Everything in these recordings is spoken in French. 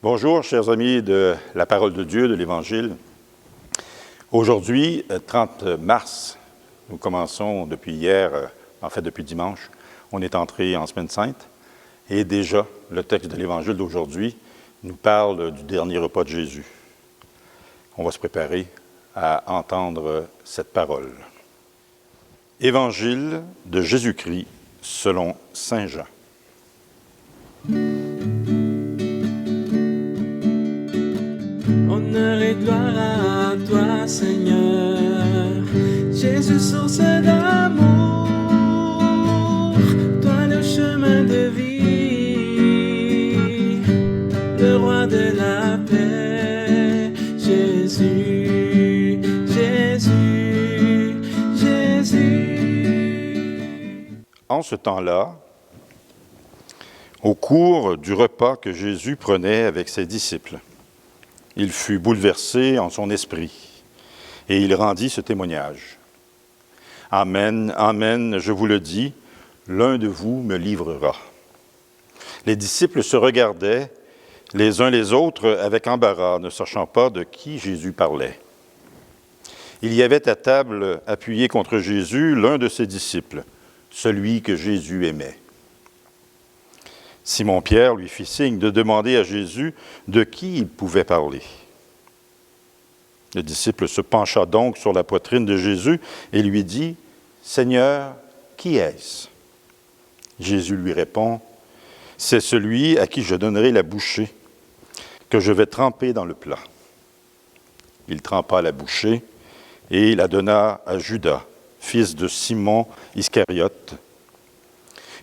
Bonjour, chers amis de la parole de Dieu, de l'Évangile. Aujourd'hui, 30 mars, nous commençons depuis hier, depuis dimanche, on est entré en Semaine Sainte. Et déjà, le texte de l'Évangile d'aujourd'hui nous parle du dernier repas de Jésus. On va se préparer à entendre cette parole. Évangile de Jésus-Christ selon Saint Jean. Honneur et gloire à toi, Seigneur, Jésus, source d'amour, toi le chemin de vie, le roi de la paix, Jésus, Jésus, Jésus. En ce temps-là, au cours du repas que Jésus prenait avec ses disciples, il fut bouleversé en son esprit, et il rendit ce témoignage. « Amen, amen, je vous le dis, l'un de vous me livrera. » Les disciples se regardaient les uns les autres avec embarras, ne sachant pas de qui Jésus parlait. Il y avait à table, appuyé contre Jésus, l'un de ses disciples, celui que Jésus aimait. Simon-Pierre lui fit signe de demander à Jésus de qui il pouvait parler. Le disciple se pencha donc sur la poitrine de Jésus et lui dit, « Seigneur, qui est-ce » Jésus lui répond, « C'est celui à qui je donnerai la bouchée, que je vais tremper dans le plat. » Il trempa la bouchée et la donna à Judas, fils de Simon Iscariote.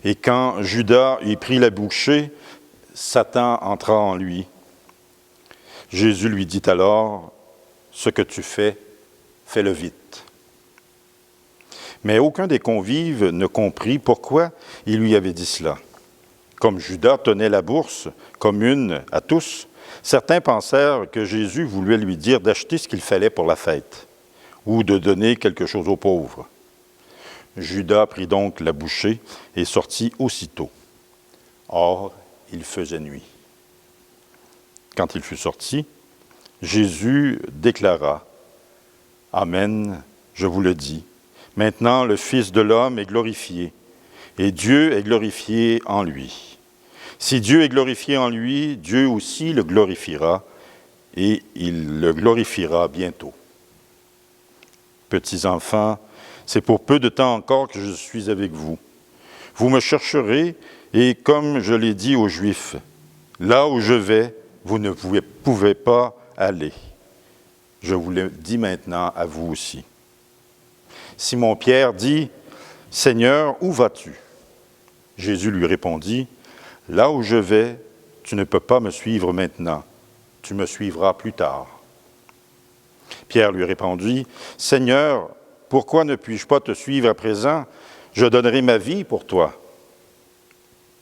Et quand Judas y prit la bouchée, Satan entra en lui. Jésus lui dit alors, « Ce que tu fais, fais-le vite. » Mais aucun des convives ne comprit pourquoi il lui avait dit cela. Comme Judas tenait la bourse commune à tous, certains pensèrent que Jésus voulait lui dire d'acheter ce qu'il fallait pour la fête, ou de donner quelque chose aux pauvres. Judas prit donc la bouchée et sortit aussitôt. Or, il faisait nuit. Quand il fut sorti, Jésus déclara, « Amen, je vous le dis, maintenant le Fils de l'homme est glorifié, et Dieu est glorifié en lui. Si Dieu est glorifié en lui, Dieu aussi le glorifiera, et il le glorifiera bientôt. Petits enfants, c'est pour peu de temps encore que je suis avec vous. Vous me chercherez, et comme je l'ai dit aux Juifs, là où je vais, vous ne pouvez pas aller. Je vous le dis maintenant à vous aussi. » Simon-Pierre dit, « Seigneur, où vas-tu » Jésus lui répondit, « Là où je vais, tu ne peux pas me suivre maintenant. Tu me suivras plus tard. » Pierre lui répondit, « Seigneur, pourquoi ne puis-je pas te suivre à présent? Je donnerai ma vie pour toi. »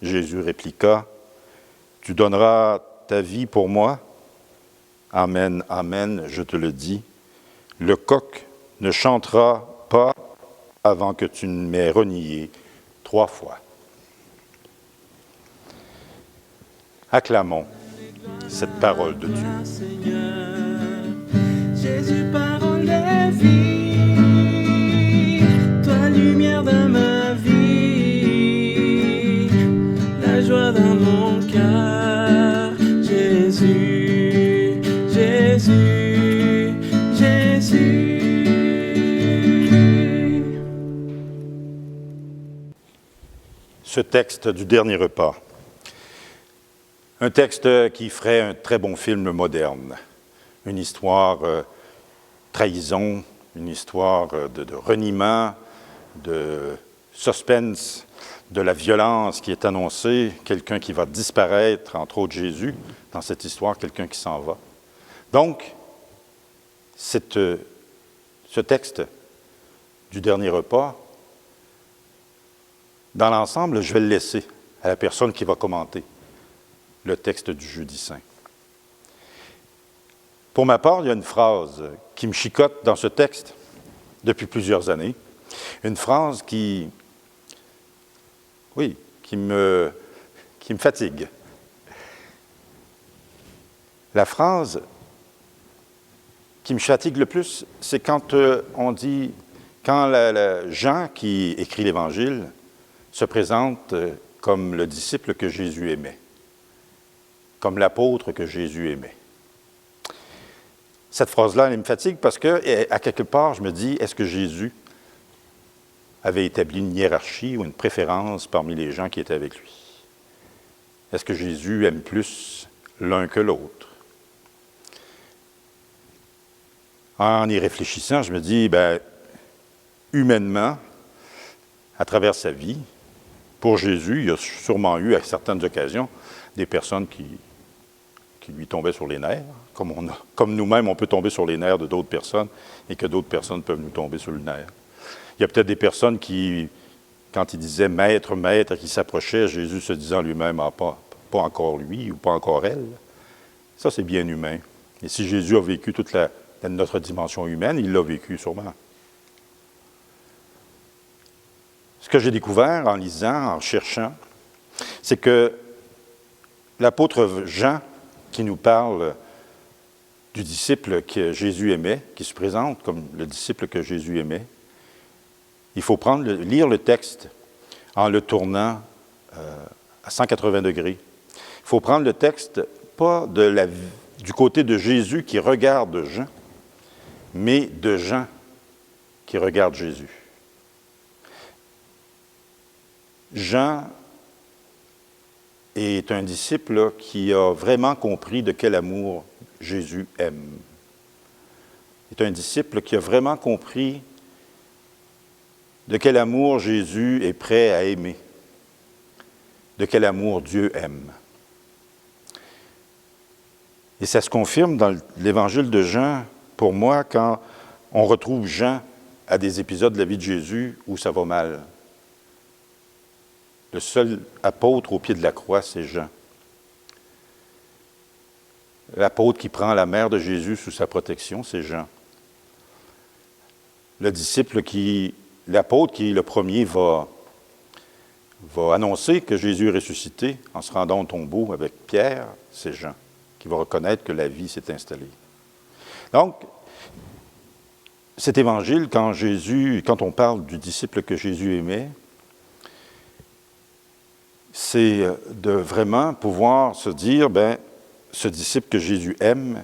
Jésus répliqua, « Tu donneras ta vie pour moi? Amen, amen, je te le dis. Le coq ne chantera pas avant que tu ne m'aies renié 3 fois. » Acclamons cette parole de Dieu. Jésus, parole de vie, toi lumière de ma vie, la joie dans mon cœur, Jésus, Jésus, Jésus. Ce texte du dernier repas, un texte qui ferait un très bon film moderne, une histoire trahison, une histoire de reniement, de suspense, de la violence qui est annoncée, quelqu'un qui va disparaître, entre autres Jésus, dans cette histoire, quelqu'un qui s'en va. Donc, ce texte du dernier repas, dans l'ensemble, je vais le laisser à la personne qui va commenter le texte du Jeudi Saint. Pour ma part, il y a une phrase qui me chicote dans ce texte depuis plusieurs années. Une phrase qui me fatigue. La phrase qui me fatigue le plus, c'est quand on dit, quand Jean, qui écrit l'Évangile, se présente comme le disciple que Jésus aimait, comme l'apôtre que Jésus aimait. Cette phrase-là, elle me fatigue parce que, à quelque part, je me dis, est-ce que Jésus avait établi une hiérarchie ou une préférence parmi les gens qui étaient avec lui? Est-ce que Jésus aime plus l'un que l'autre? En y réfléchissant, je me dis, humainement, à travers sa vie, pour Jésus, il y a sûrement eu, à certaines occasions, des personnes qui lui tombaient sur les nerfs, comme nous-mêmes, on peut tomber sur les nerfs de d'autres personnes et que d'autres personnes peuvent nous tomber sur le nerf. Il y a peut-être des personnes qui, quand il disait « Maître, Maître », qui s'approchaient, Jésus se disant lui-même « pas encore lui » ou « pas encore elle ». Ça, c'est bien humain. Et si Jésus a vécu toute notre dimension humaine, il l'a vécu sûrement. Ce que j'ai découvert en lisant, en cherchant, c'est que l'apôtre Jean, qui nous parle du disciple que Jésus aimait, qui se présente comme le disciple que Jésus aimait, il faut lire le texte en le tournant à 180 degrés. Il faut prendre le texte pas du côté de Jésus qui regarde Jean, mais de Jean qui regarde Jésus. Jean est un disciple qui a vraiment compris de quel amour Jésus aime. Il est un disciple qui a vraiment compris de quel amour Jésus est prêt à aimer, de quel amour Dieu aime. Et ça se confirme dans l'Évangile de Jean, pour moi, quand on retrouve Jean à des épisodes de la vie de Jésus où ça va mal. Le seul apôtre au pied de la croix, c'est Jean. L'apôtre qui prend la mère de Jésus sous sa protection, c'est Jean. L'apôtre qui, le premier, va annoncer que Jésus est ressuscité en se rendant au tombeau avec Pierre, c'est Jean, qui va reconnaître que la vie s'est installée. Donc, cet évangile, quand on parle du disciple que Jésus aimait, c'est de vraiment pouvoir se dire, ce disciple que Jésus aime,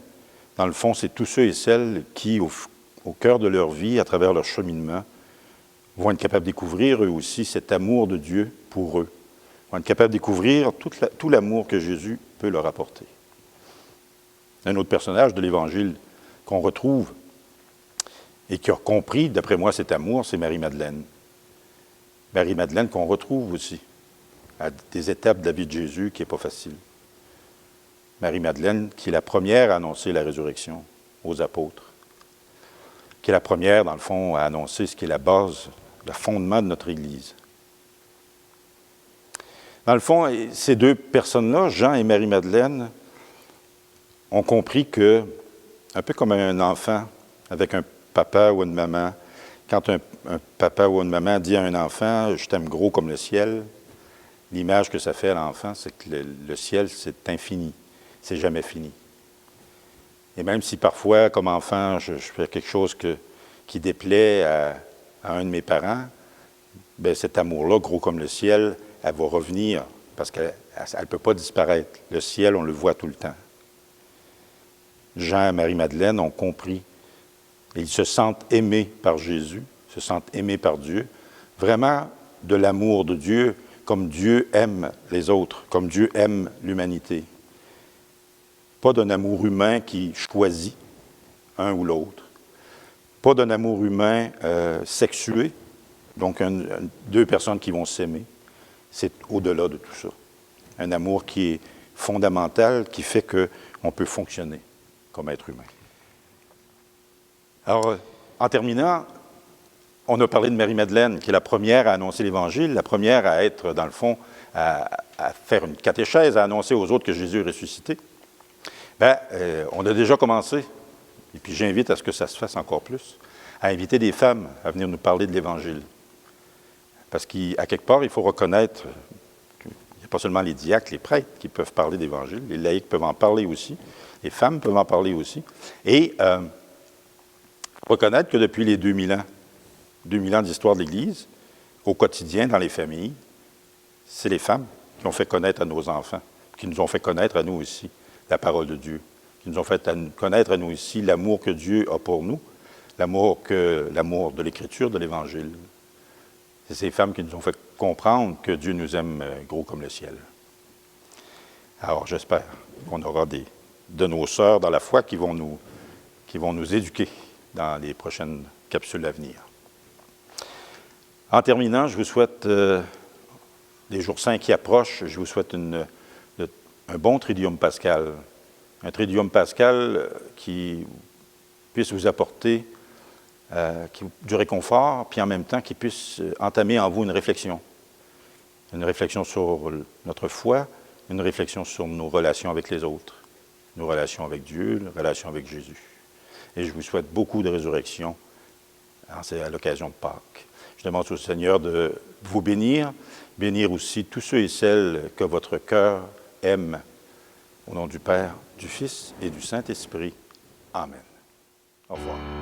dans le fond, c'est tous ceux et celles qui, au cœur de leur vie, à travers leur cheminement, vont être capables de découvrir eux aussi cet amour de Dieu pour eux, vont être capables de découvrir tout l'amour que Jésus peut leur apporter. Un autre personnage de l'Évangile qu'on retrouve et qui a compris, d'après moi, cet amour, c'est Marie-Madeleine. Marie-Madeleine qu'on retrouve aussi à des étapes de la vie de Jésus qui n'est pas facile. Marie-Madeleine, qui est la première à annoncer la résurrection aux apôtres, qui est la première, dans le fond, à annoncer ce qui est la base, le fondement de notre Église. Dans le fond, ces deux personnes-là, Jean et Marie-Madeleine, ont compris que, un peu comme un enfant avec un papa ou une maman, quand un papa ou une maman dit à un enfant « Je t'aime gros comme le ciel », l'image que ça fait à l'enfant, c'est que le ciel, c'est infini. C'est jamais fini. Et même si parfois, comme enfant, je fais quelque chose qui déplaît à un de mes parents, cet amour-là, gros comme le ciel, elle va revenir parce qu'elle ne peut pas disparaître. Le ciel, on le voit tout le temps. Jean et Marie-Madeleine ont compris. Et ils se sentent aimés par Jésus, se sentent aimés par Dieu, vraiment de l'amour de Dieu, comme Dieu aime les autres, comme Dieu aime l'humanité. Pas d'un amour humain qui choisit un ou l'autre. Pas d'un amour humain sexué, donc deux personnes qui vont s'aimer. C'est au-delà de tout ça. Un amour qui est fondamental, qui fait qu'on peut fonctionner comme être humain. Alors, en terminant, on a parlé de Marie-Madeleine, qui est la première à annoncer l'Évangile, la première à être, dans le fond, à faire une catéchèse, à annoncer aux autres que Jésus est ressuscité. On a déjà commencé, et puis j'invite à ce que ça se fasse encore plus, à inviter des femmes à venir nous parler de l'Évangile. Parce qu'à quelque part, il faut reconnaître qu'il n'y a pas seulement les diacres, les prêtres qui peuvent parler d'Évangile, les laïcs peuvent en parler aussi, Les femmes peuvent en parler aussi. Et reconnaître que depuis les 2000 ans d'histoire de l'Église, au quotidien, dans les familles, c'est les femmes qui ont fait connaître à nos enfants, qui nous ont fait connaître à nous aussi la parole de Dieu, qui nous ont fait connaître à nous aussi l'amour que Dieu a pour nous, l'amour de l'Écriture, de l'Évangile. C'est ces femmes qui nous ont fait comprendre que Dieu nous aime gros comme le ciel. Alors, j'espère qu'on aura de nos sœurs dans la foi qui vont nous éduquer dans les prochaines capsules à venir. En terminant, je vous souhaite les jours saints qui approchent. Je vous souhaite un bon Triduum pascal. Un Triduum pascal qui puisse vous apporter du réconfort, puis en même temps qui puisse entamer en vous une réflexion sur notre foi, une réflexion sur nos relations avec les autres, nos relations avec Dieu, nos relations avec Jésus. Et je vous souhaite beaucoup de résurrection à l'occasion de Pâques. Je demande au Seigneur de vous bénir aussi tous ceux et celles que votre cœur aime. Au nom du Père, du Fils et du Saint-Esprit. Amen. Au revoir.